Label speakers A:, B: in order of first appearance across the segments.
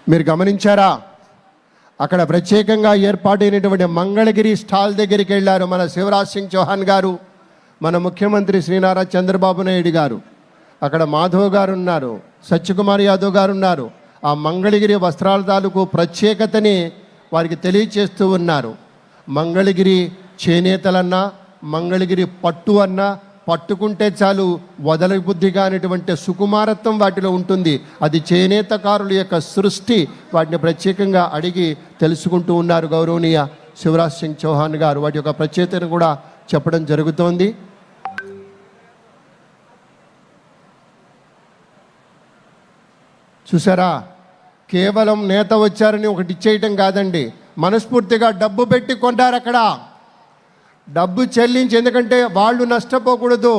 A: మీరు గమనించారా? అక్కడ ప్రత్యేకంగా ఏర్పాటైనటువంటి మంగళగిరి స్టాల్ దగ్గరికి వెళ్ళారు మన శివరాజ్ సింగ్ చౌహాన్ గారు, మన ముఖ్యమంత్రి శ్రీ నారా చంద్రబాబు నాయుడు గారు. అక్కడ మాధవ్ గారు ఉన్నారు, సత్యకుమార్ యాదవ్ గారు ఉన్నారు. ఆ మంగళగిరి వస్త్రాల తాలూకు ప్రత్యేకతని వారికి తెలియచేస్తూ ఉన్నారు. మంగళగిరి చేనేతలన్నా, మంగళగిరి పట్టు అన్నా, పట్టుకుంటే చాలు వదల బుద్ధిగా అనేటువంటి సుకుమారత్వం వాటిలో ఉంటుంది. అది చేనేతకారుల యొక్క సృష్టి. వాటిని ప్రత్యేకంగా అడిగి తెలుసుకుంటూ ఉన్నారు గౌరవనీయ శివరాజ్ సింగ్ చౌహాన్ గారు. వాటి యొక్క ప్రత్యేకతను కూడా చెప్పడం జరుగుతోంది. చూసారా, కేవలం నేత వచ్చారని ఒకటి ఇచ్చేయటం కాదండి, మనస్ఫూర్తిగా డబ్బు పెట్టి కొంటారు. అక్కడ డబ్బు చెల్లించి, ఎందుకంటే వాళ్ళు నష్టపోకూడదు,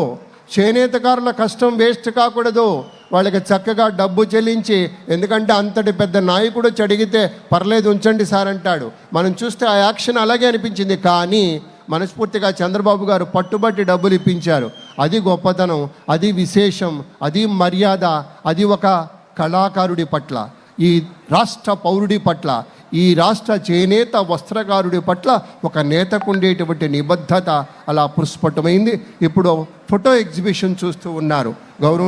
A: చేనేతకారుల కష్టం వేస్ట్ కాకూడదు, వాళ్ళకి చక్కగా డబ్బు చెల్లించి, ఎందుకంటే అంతటి పెద్ద నాయకుడు అడిగితే పర్లేదు ఉంచండి సార్ అంటాడు. మనం చూస్తే ఆ యాక్షన్ అలాగే అనిపించింది. కానీ మనస్ఫూర్తిగా చంద్రబాబు గారు పట్టుబట్టి డబ్బులు ఇప్పించారు. అది గొప్పతనం, అది విశేషం, అది మర్యాద, అది ఒక కళాకారుడి పట్ల, ఈ రాష్ట్ర పౌరుడి పట్ల, ఈ రాష్ట్ర చేనేత వస్త్రకారుడి పట్ల ఒక నేతకు ఉండేటువంటి నిబద్ధత అలా పుష్పటమైంది. ఇప్పుడు ఫోటో ఎగ్జిబిషన్ చూస్తూ ఉన్నారు గౌరవ